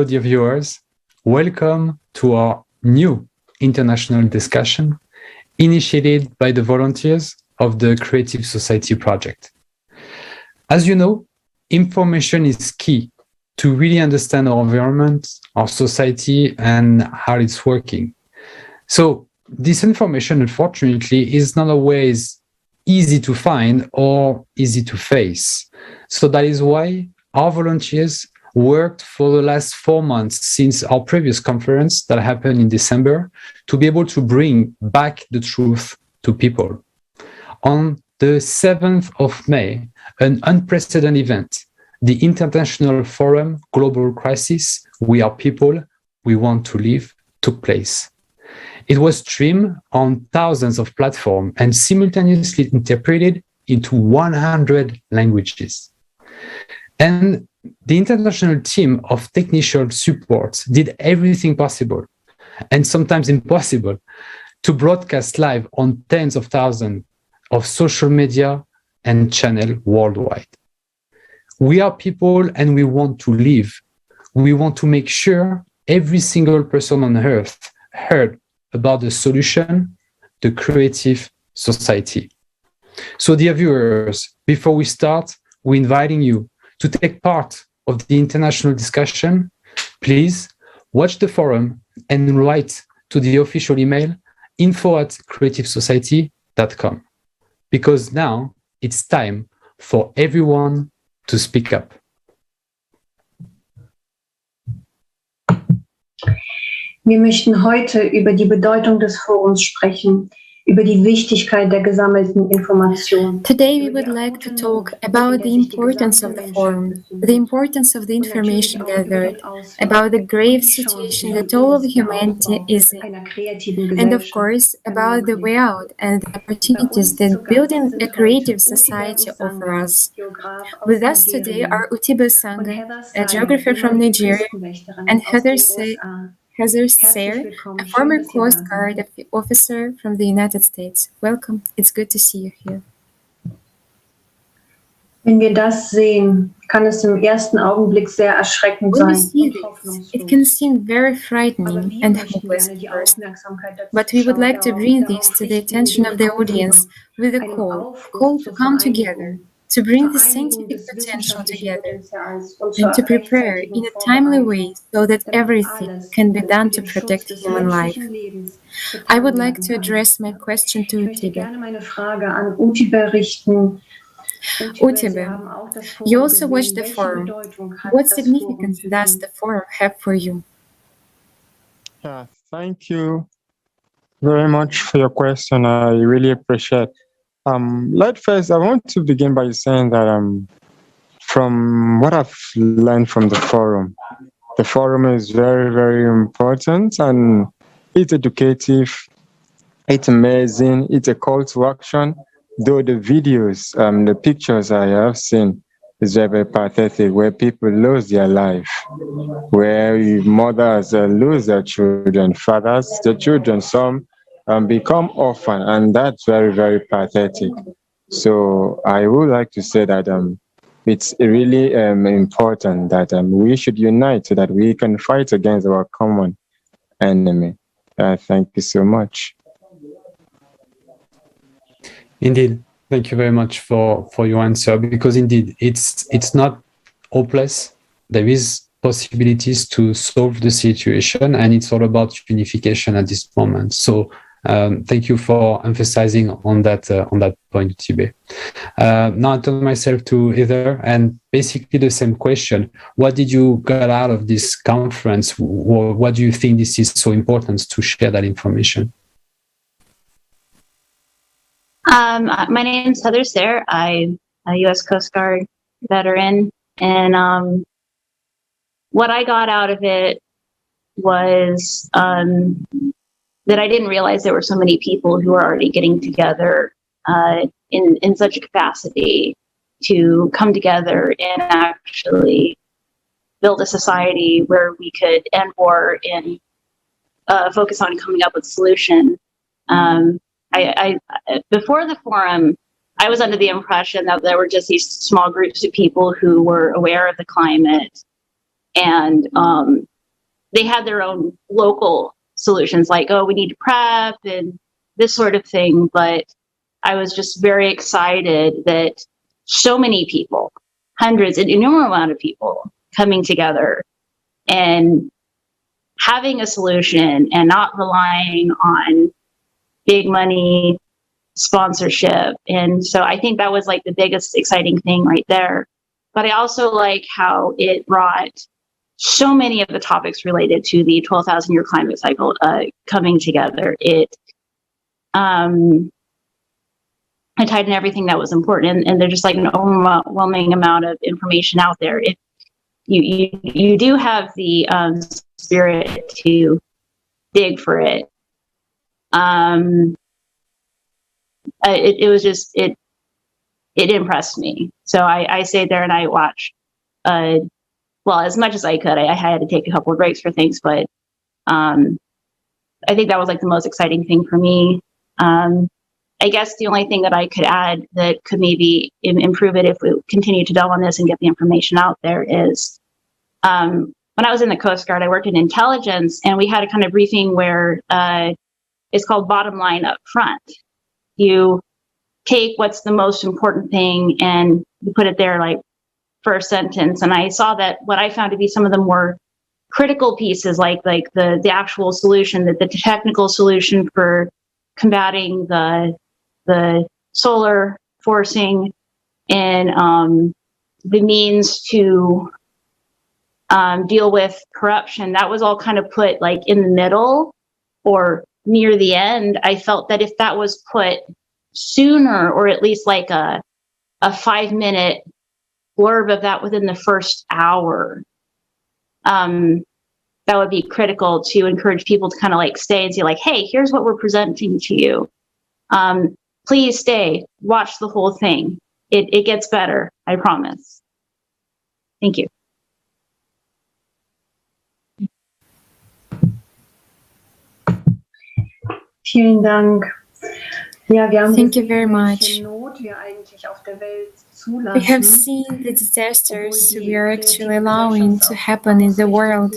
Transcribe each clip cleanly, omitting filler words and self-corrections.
Hello, dear viewers. Welcome to our new international discussion initiated by the volunteers of the Creative Society Project. As you know, information is key to really understand our environment, our society, and how it's working. So this information, unfortunately, is not always easy to find or easy to face. So that is why our volunteers worked for the last 4 months since our previous conference that happened in December to be able to bring back the truth to people. On the 7th of May, an unprecedented event, the International Forum Global Crisis, We Are People, We Want to Live, took place. It was streamed on thousands of platforms and simultaneously interpreted into 100 languages. And the international team of technical support did everything possible, and sometimes impossible, to broadcast live on tens of thousands of social media and channels worldwide. We are people and we want to live. We want to make sure every single person on earth heard about the solution, the Creative Society. So, dear viewers, before we start, we're inviting you to take part of the international discussion. Please watch the forum and write to the official email info@creativesociety.com, because now it's time for everyone to speak up. Wir möchten heute über die Bedeutung des Forums sprechen, über die Wichtigkeit der gesammelten Informationen. Today we would like to talk about the importance of the forum, the importance of the information gathered, about the grave situation that all of humanity is in, and of course about the way out and the opportunities that building a creative society offer us. With us today are Utibe Usanga, a geographer from Nigeria, and Sayre, a former Coast Guard officer from the United States. Welcome. It's good to see you here. Wenn wir das sehen, kann es im ersten Augenblick sehr erschreckend When we sein. see this, it can seem very frightening and hopeless at first. But we would like to bring this to the attention of the audience with a call to come together, to bring the scientific potential together, and to prepare in a timely way so that everything can be done to protect human life. I would like to address my question to Utibe. Utibe, you also watched the forum. What significance does the forum have for you? Yeah, thank you very much for your question. I really appreciate. First, I want to begin by saying that from what I've learned from the forum is very, very important, and it's educative, it's amazing, it's a call to action. Though the videos, the pictures I have seen is very, very pathetic, where people lose their life, where mothers lose their children, fathers, their children, some become orphan, and that's very, very pathetic. So I would like to say that it's really important that we should unite so that we can fight against our common enemy. Thank you so much. Indeed, thank you very much for your answer, because indeed it's not hopeless. There is possibilities to solve the situation, and it's all about unification at this moment. So thank you for emphasizing on that point, Utibe. Now I turn myself to Heather, and basically the same question: what did you get out of this conference? Or what do you think this is so important to share that information? My name is Sayre. I'm a U.S. Coast Guard veteran, and what I got out of it was that I didn't realize there were so many people who are already getting together in such a capacity to come together and actually build a society where we could end war and focus on coming up with a solution. I before the forum, I was under the impression that there were just these small groups of people who were aware of the climate and they had their own local solutions, like, oh, we need to prep and this sort of thing. But I was just very excited that so many people, hundreds, an enormous amount of people coming together and having a solution and not relying on big money sponsorship. And so I think that was like the biggest exciting thing right there. But I also like how it brought so many of the topics related to the 12,000 year climate cycle coming together. It I tied in everything that was important, and there's just like an overwhelming amount of information out there. If you do have the spirit to dig for it, it was just it impressed me. So I stayed there and I watched. Well, as much as I could. I had to take a couple of breaks for things, but I think that was like the most exciting thing for me. I guess the only thing that I could add that could maybe improve it if we continue to delve on this and get the information out there is when I was in the Coast Guard, I worked in intelligence, and we had a kind of briefing where it's called bottom line up front. You take what's the most important thing and you put it there like first sentence. And I saw that what I found to be some of the more critical pieces, like the actual solution, the technical solution for combating the solar forcing and the means to deal with corruption, that was all kind of put like in the middle or near the end. I felt that if that was put sooner, or at least like a 5-minute blurb of that within the first hour, that would be critical to encourage people to kind of like stay and say like, hey, here's what we're presenting to you. Please stay, watch the whole thing. It gets better, I promise. Thank you. Vielen Dank. Ja, wir haben Thank you very much. Not wir eigentlich auf der Welt We have zulassen. seen the disasters we are actually allowing to happen in the world.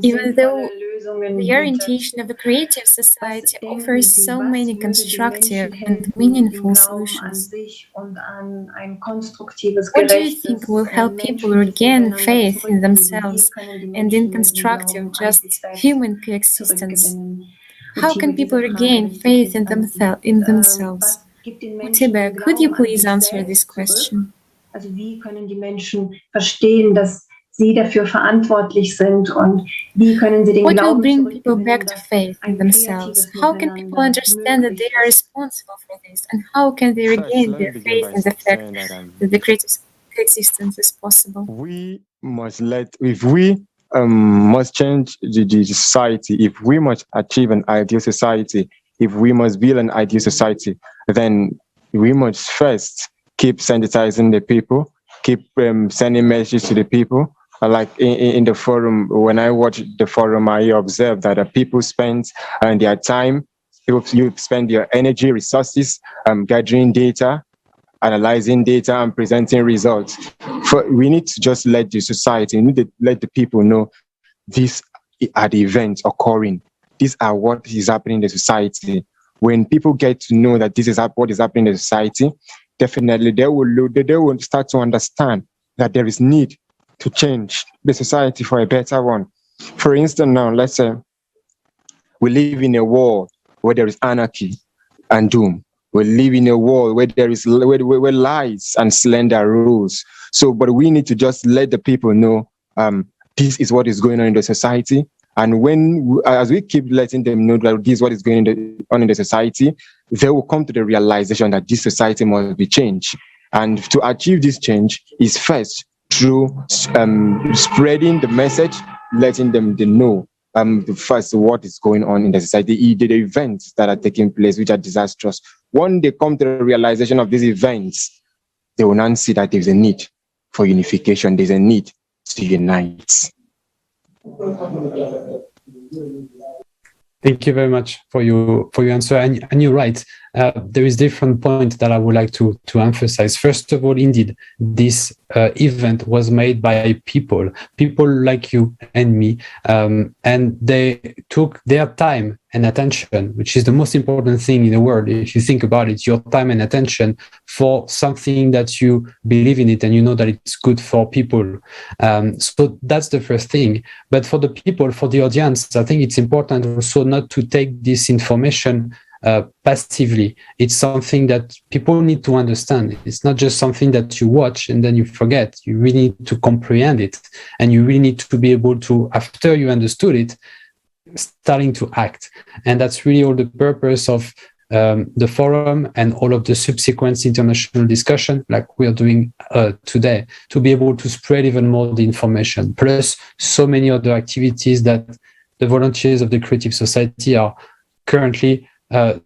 Even though the orientation of a creative society offers so many constructive and meaningful solutions. What do you think will help people regain faith in themselves and in constructive, just human coexistence? How can people regain faith in themselves? Utibe, could you please answer this question? Also wie können die Menschen verstehen, dass sie dafür verantwortlich sind, und wie können sie den What will Glauben bring people zurückgewinnen, back to dass faith in ein themselves? kreatives How can people Miteinander understand that they are möglich ist? responsible for this? And how can they First, regain let me their begin faith by in the fact saying that that the creative coexistence is possible? we must must change the society, if we must achieve an ideal society, if we must build an ideal society, then we must first keep sensitizing the people, keep sending messages to the people. Like in the forum, when I watched the forum, I observed that people spend their time, you spend your energy, resources, gathering data, analyzing data, and presenting results. We need to just let the society, we need to let the people know these are the events occurring. These are what is happening in the society. When people get to know that this is what is happening in the society, definitely they will start to understand that there is need to change the society for a better one. For instance, now, let's say we live in a world where there is anarchy and doom. We live in a world where there is where lies and slender rules. So, but we need to just let the people know this is what is going on in the society. And as we keep letting them know that this is what is going on in the society, they will come to the realization that this society must be changed. And to achieve this change is first through spreading the message, letting them know first what is going on in the society, the events that are taking place, which are disastrous. When they come to the realization of these events, they will now see that there's a need for unification, there's a need to unite. Thank you very much for your answer. And you're right. There is different points that I would like to emphasize. First of all, indeed, this event was made by people like you and me, and they took their time and attention, which is the most important thing in the world. If you think about it, your time and attention for something that you believe in it and you know that it's good for people. So that's the first thing. But for the people, for the audience, I think it's important also not to take this information passively. It's something that people need to understand. It's not just something that you watch and then you forget. You really need to comprehend it, and you really need to be able to, after you understood it, starting to act. And that's really all the purpose of the forum and all of the subsequent international discussion like we are doing today, to be able to spread even more the information, plus so many other activities that the volunteers of the Creative Society are currently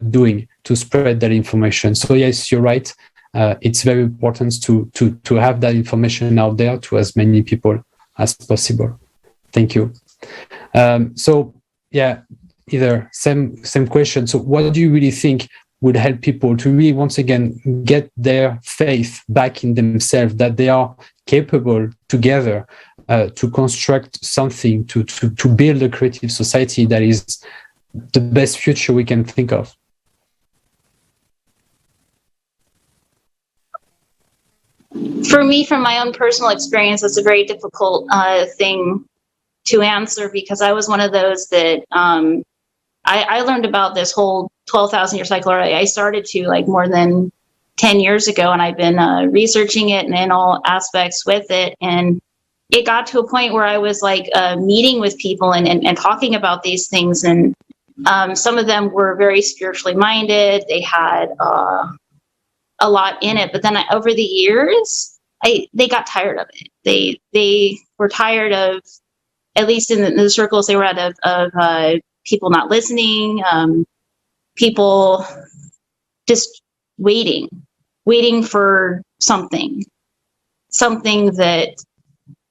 doing to spread that information. So yes, you're right. It's very important to have that information out there to as many people as possible. Thank you. So yeah, either same question. So what do you really think would help people to really, once again, get their faith back in themselves, that they are capable together to construct something, to build a creative society that is the best future we can think of? For me, from my own personal experience, it's a very difficult thing to answer, because I was one of those that I learned about this whole 12,000 year cycle. I started to like more than 10 years ago, and I've been researching it and in all aspects with it. And it got to a point where I was like meeting with people and talking about these things. And some of them were very spiritually minded. They had a lot in it. But then over the years, they got tired of it. They were tired of, at least in the circles they were out of people not listening, people just waiting for something that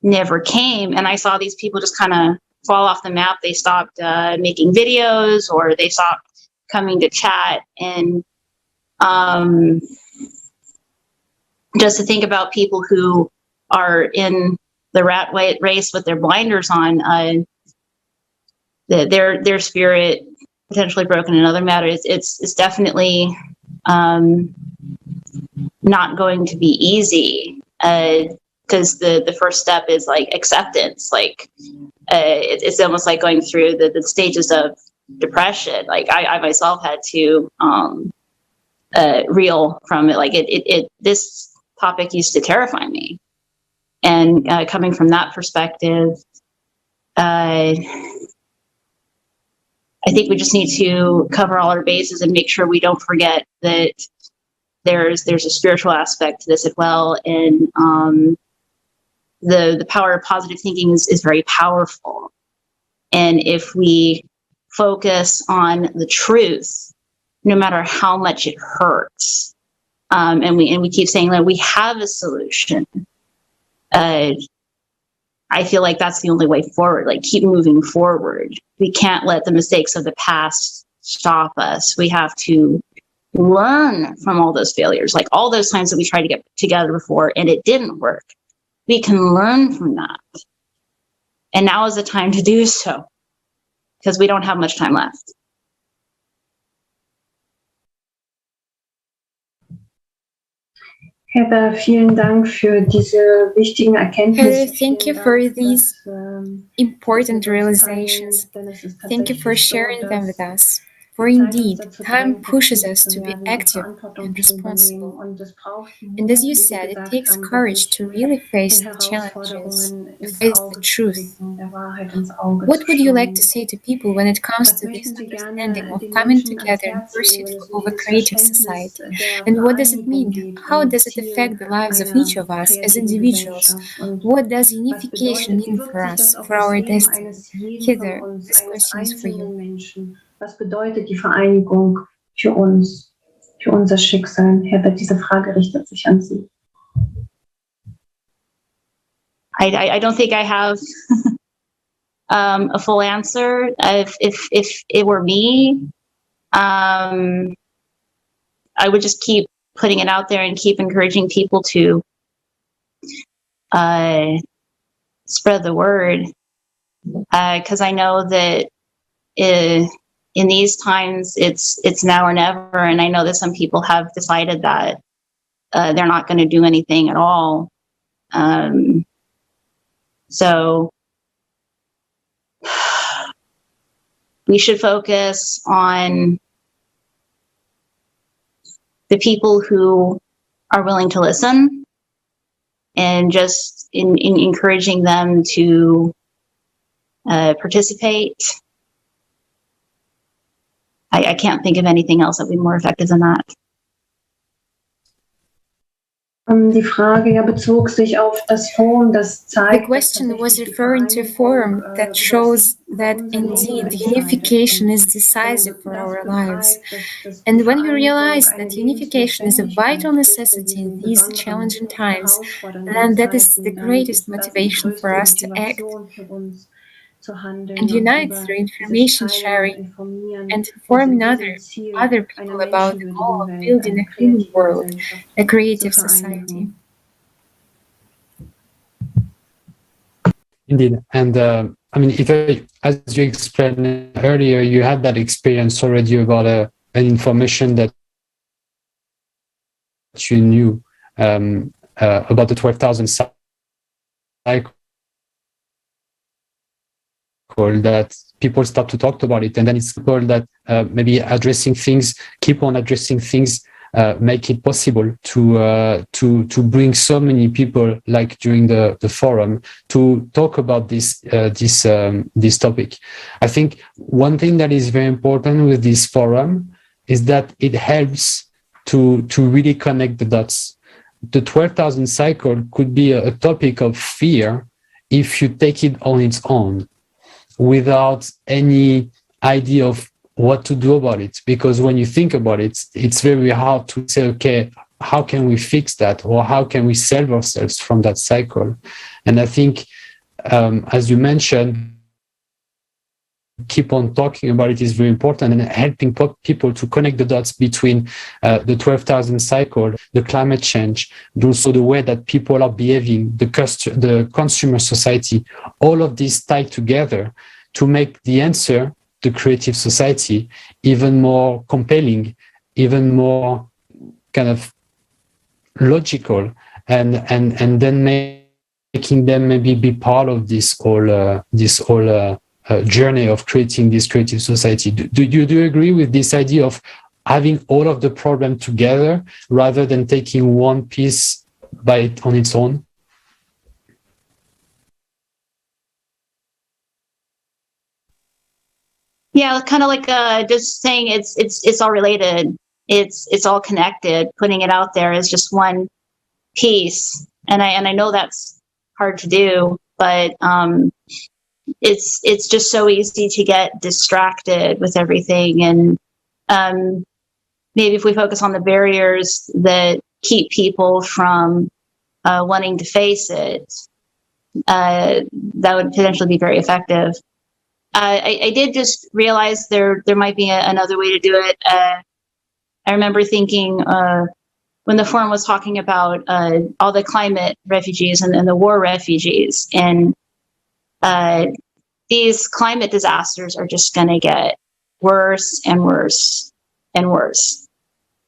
never came. And I saw these people just kind of fall off the map. They stopped making videos, or they stopped coming to chat. And just to think about people who are in the rat race with their blinders on, their spirit potentially broken in other matters. It's definitely not going to be easy, because the first step is like acceptance. Like it's almost like going through the stages of depression. Like I myself had to reel from it. Like this topic used to terrify me, and coming from that perspective, I think we just need to cover all our bases and make sure we don't forget that there's a spiritual aspect to this as well. And the power of positive thinking is very powerful. And if we focus on the truth, no matter how much it hurts, and we keep saying that we have a solution, I feel like that's the only way forward. Like, keep moving forward. We can't let the mistakes of the past stop us. We have to learn from all those failures, like all those times that we tried to get together before and it didn't work. We can learn from that. And now is the time to do so, because we don't have much time left. Heather, vielen Dank für diese wichtigen Erkenntnisse. Heather, thank you for these important realizations. Thank you for sharing them with us. For indeed, time pushes us to be active and responsible. And as you said, it takes courage to really face the challenges, to face the truth. What would you like to say to people when it comes to this understanding of coming together in pursuit of a creative society? And what does it mean? How does it affect the lives of each of us as individuals? What does unification mean for us, for our destiny? Heather, this question is for you. Was bedeutet die Vereinigung für uns, für unser Schicksal? Heather, diese Frage richtet sich an Sie. I don't think I have a full answer. If it were me, I would just keep putting it out there and keep encouraging people to spread the word, because I know that in these times it's now or never, and I know that some people have decided that they're not going to do anything at all. So we should focus on the people who are willing to listen, and just in encouraging them to participate. I can't think of anything else that would be more effective than that. Die Frage bezog sich auf das Forum, das zeigt. The question was referring to a forum that shows that indeed unification is decisive for our lives. And when we realize that unification is a vital necessity in these challenging times, then that is the greatest motivation for us to act and unite through information sharing and informing other people about the goal of building a human world, a creative society. Indeed. And I mean, as you explained earlier, you had that experience already about an information that you knew about the 12,000 cycle, that people start to talk about it, and then it's called that maybe keep on addressing things, make it possible to bring so many people, like during the forum, to talk about this topic. I think one thing that is very important with this forum is that it helps to really connect the dots. The 12,000 cycle could be a topic of fear if you take it on its own, without any idea of what to do about it. Because when you think about it, it's very hard to say, okay, how can we fix that? Or how can we save ourselves from that cycle? And I think, as you mentioned, keep on talking about it is very important, and helping people to connect the dots between the 12,000 cycle, the climate change, and also the way that people are behaving, the consumer society, all of these tied together to make the answer, the creative society, even more compelling, even more kind of logical, and then making them maybe be part of this whole journey of creating this creative society. Do you agree with this idea of having all of the problem together rather than taking one piece on its own? Yeah, kind of like just saying it's all related. It's all connected. Putting it out there is just one piece, and I know that's hard to do, but it's just so easy to get distracted with everything. And maybe if we focus on the barriers that keep people from wanting to face it, that would potentially be very effective. I did just realize there might be another way to do it. I remember thinking when the forum was talking about all the climate refugees and the war refugees, and these climate disasters are just going to get worse and worse and worse.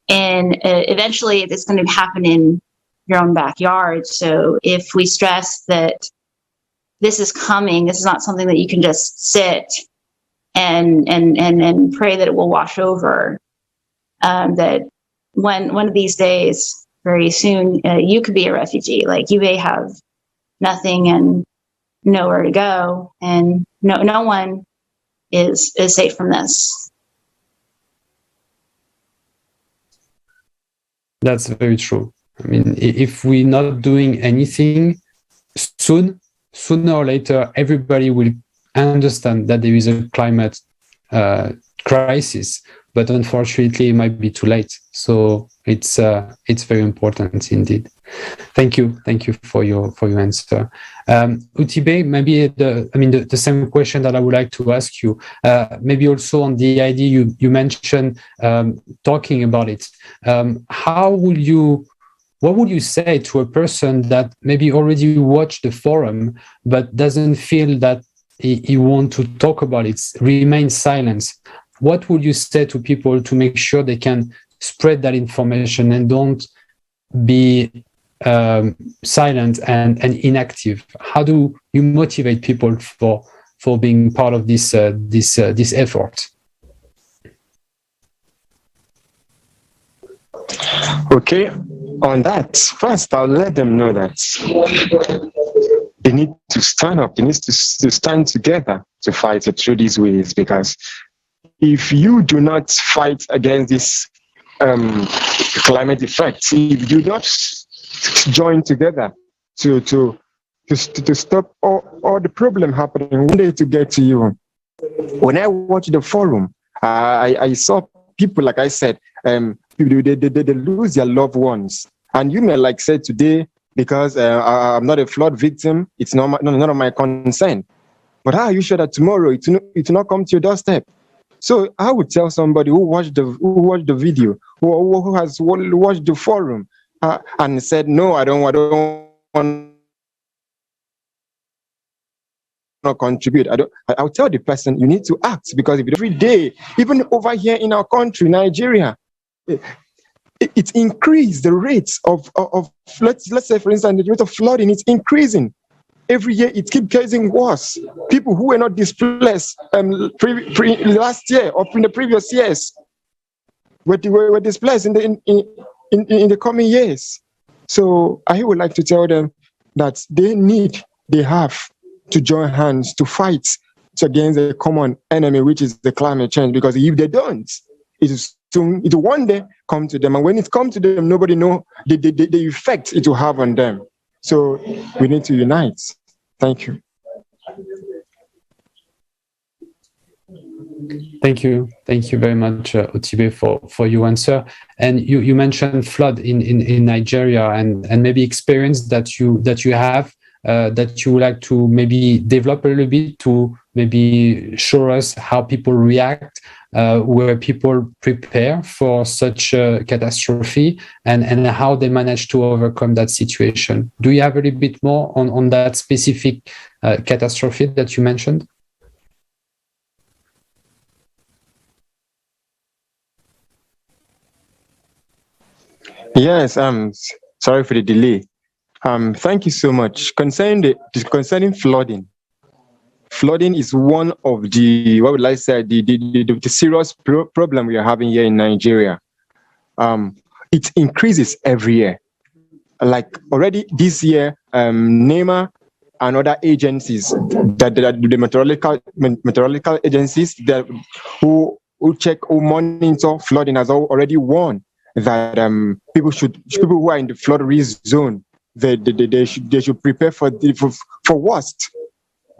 And eventually it's going to happen in your own backyard. So if we stress that this is coming, this is not something that you can just sit and pray that it will wash over, that one of these days, very soon, you could be a refugee. Like, you may have nothing and nowhere to go, and no one is safe from this. That's very true. I mean, if we're not doing anything, sooner or later, everybody will understand that there is a climate crisis, but unfortunately, it might be too late. So it's very important indeed. Thank you for your answer. Utibe, maybe the same question that I would like to ask you. Maybe also on the idea you mentioned, talking about it. What would you say to a person that maybe already watched the forum but doesn't feel that he want to talk about it, remain silent? What would you say to people to make sure they can spread that information and don't be silent and inactive? How do you motivate people for being part of this effort? Okay, on that, first I'll let them know that they need to stand up, they need to stand together to fight through these ways, because if you do not fight against this climate effect, if you do not join together to stop all the problem happening one day to get to you. When I watched the forum, I saw people, like I said, people, they lose their loved ones. And you may like say today, because I'm not a flood victim, it's none of my concern. But how are you sure that tomorrow it will not come to your doorstep? So I would tell somebody who watched the video, who has watched the forum, and said, no, I don't want to contribute. I'll tell the person, you need to act, because if every day, even over here in our country, Nigeria, it increased the rates of let's say, for instance, the rate of flooding is increasing. Every year it keeps getting worse. People who were not displaced last year or in the previous years were displaced in the coming years. So I would like to tell them that they have to join hands to fight against a common enemy, which is the climate change. Because if they don't, it will one day come to them. And when it comes to them, nobody knows the effect it will have on them. So we need to unite. Thank you. Thank you very much, Utibe, for your answer. And you mentioned flood in Nigeria and maybe experience that you have that you would like to maybe develop a little bit to maybe show us how people react, where people prepare for such a catastrophe and how they manage to overcome that situation. Do you have a little bit more on that specific catastrophe that you mentioned? Yes, sorry for the delay. Thank you so much. Concerning flooding, flooding is one of the, what would I say, the serious problem we are having here in Nigeria. It increases every year. Like already this year, NEMA and other agencies, the meteorological agencies that who check, who monitor flooding, has already warned that people who are in the flood risk zone, they should prepare for worst.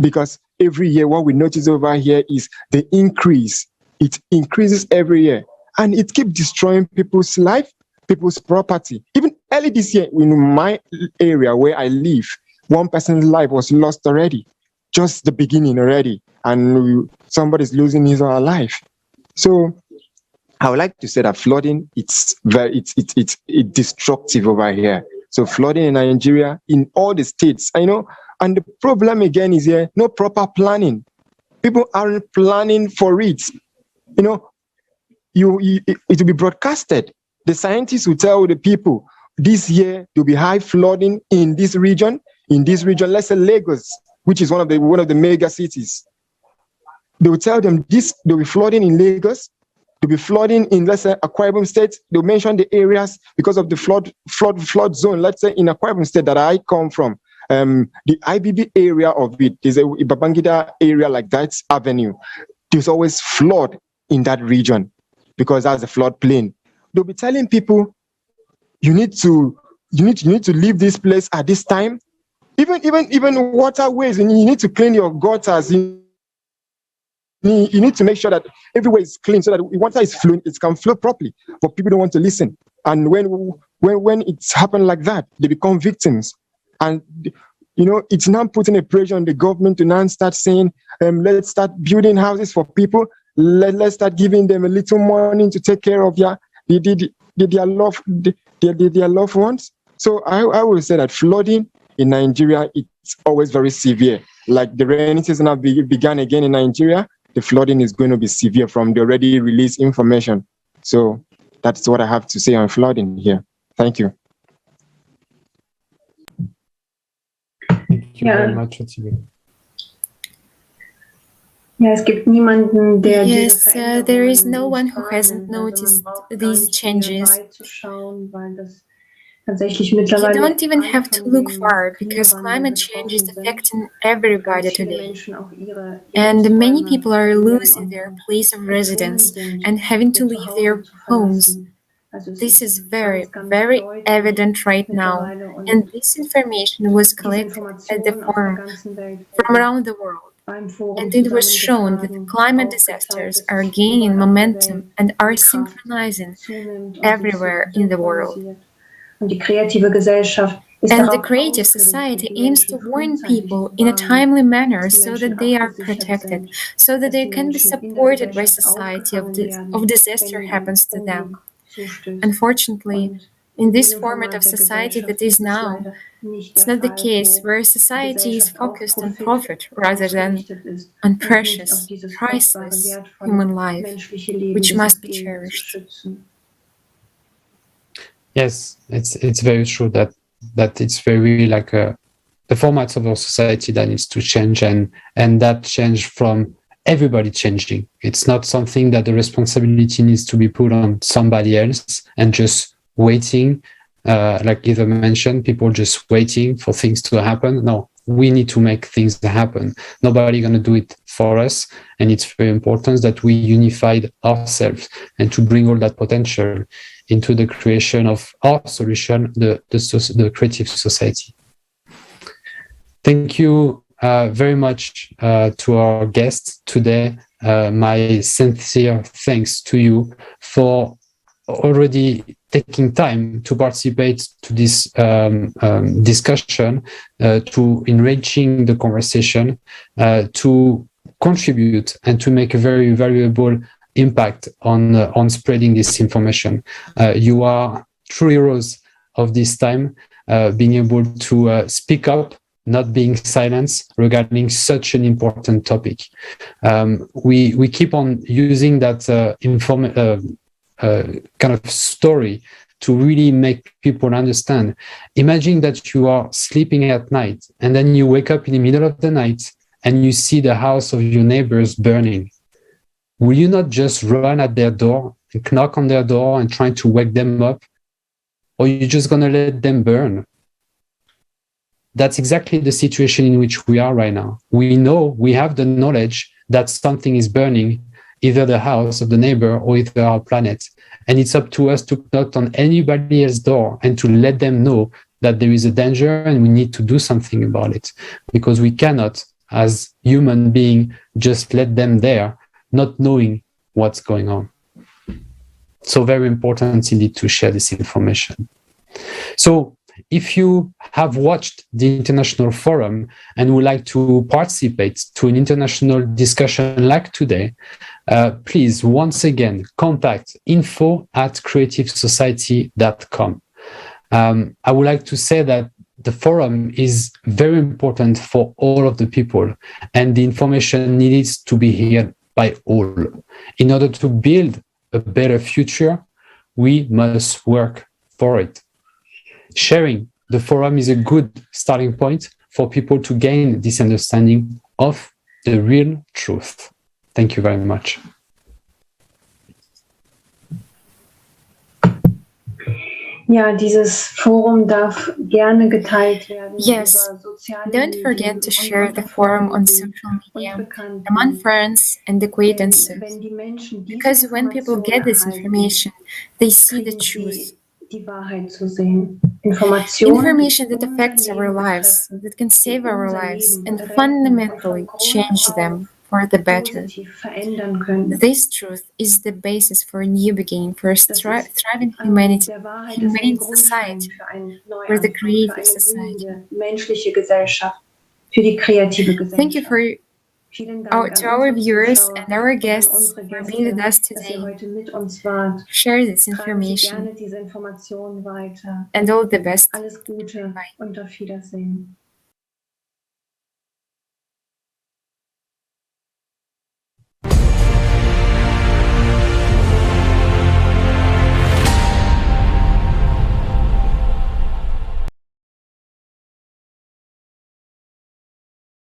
Because every year what we notice over here is the increase. It increases every year, and it keeps destroying people's life, people's property. Even early this year, in my area where I live, one person's life was lost already, just the beginning already, and somebody's losing his or her life. So I would like to say that flooding, it's destructive over here. So flooding in Nigeria, in all the states, I know. And the problem again is here, no proper planning. People aren't planning for it. You know, it will be broadcasted. The scientists will tell the people, this year there will be high flooding in this region. Let's say Lagos, which is one of the mega cities. They will tell them there will be flooding in Lagos. There will be flooding in, let's say, Akwa Ibom State. They'll mention the areas because of the flood zone. Let's say in Akwa Ibom State that I come from. The IBB area of it is a Babangida area, like that avenue. There's always flood in that region because that's a flood plain. They'll be telling people, you need to leave this place at this time. Even waterways, and you need to clean your gutters. You need to make sure that everywhere is clean so that water is flowing, it can flow properly. But people don't want to listen. And when when it's happened like that, they become victims. And it's now putting a pressure on the government to now start saying, let's start building houses for people. Let's start giving them a little money to take care of their loved ones. So I will say that flooding in Nigeria, it's always very severe. Like the rainy season have began again in Nigeria, the flooding is going to be severe from the already released information. So that's what I have to say on flooding here. Thank you. Thank you very much, Utibe. Ja, es gibt niemanden, der Yes, there is no one who hasn't noticed these changes. You don't even have to look far because climate change is affecting everybody today. And many people are losing their place of residence and having to leave their homes. This is very, very evident right now. And this information was collected at the forum from around the world. And it was shown that climate disasters are gaining momentum and are synchronizing everywhere in the world. And the creative society aims to warn people in a timely manner so that they are protected, so that they can be supported by society if disaster happens to them. Unfortunately, in this format of society that is now, it's not the case, where society is focused on profit rather than on precious, priceless human life, which must be cherished. Yes, it's very true that it's very like the formats of our society that needs to change, and that change from everybody changing. It's not something that the responsibility needs to be put on somebody else and just waiting, like Eva mentioned, people just waiting for things to happen. No, we need to make things happen. Nobody going to do it for us. And it's very important that we unified ourselves and to bring all that potential into the creation of our solution, the creative society. Thank you very much to our guests today. My sincere thanks to you for already taking time to participate to this discussion, to enriching the conversation, to contribute and to make a very valuable impact on spreading this information. You are true heroes of this time, being able to speak up, not being silenced regarding such an important topic. We keep on using that kind of story to really make people understand. Imagine that you are sleeping at night and then you wake up in the middle of the night and you see the house of your neighbors burning. Will you not just run at their door and knock on their door and try to wake them up? Or are you just going to let them burn? That's exactly the situation in which we are right now. We know, we have the knowledge that something is burning, either the house of the neighbor or either our planet. And it's up to us to knock on anybody else's door and to let them know that there is a danger and we need to do something about it. Because we cannot, as human beings, just let them there, not knowing what's going on. So very important indeed to share this information. So if you have watched the International Forum and would like to participate to an international discussion like today, please, once again, contact info@creativesociety.com. I would like to say that the forum is very important for all of the people, and the information needs to be heard by all. In order to build a better future, we must work for it. Sharing the forum is a good starting point for people to gain this understanding of the real truth. Thank you very much. Ja, dieses Forum darf gerne geteilt werden. Yes, don't forget to share the forum on social media, among friends and acquaintances, because when people get this information, they see the truth. Information that affects our lives, that can save our lives and fundamentally change them for the better. positiv verändern können. This truth is the basis for a new beginning, for a Das ist thriving humanity, der Wahrheit ist ein Grundstein society, für einen for the Neuanfang, für creative eine society. blühende menschliche Gesellschaft, für die kreative Thank you Gesellschaft. for Vielen Dank to an our unsere viewers Zuschauer and our und an guests unsere for being with us Gäste, dass ihr today. heute mit uns wart. Share this Tragen Sie information gerne diese Informationen weiter. and all the best. Alles Gute Bye. und auf Wiedersehen.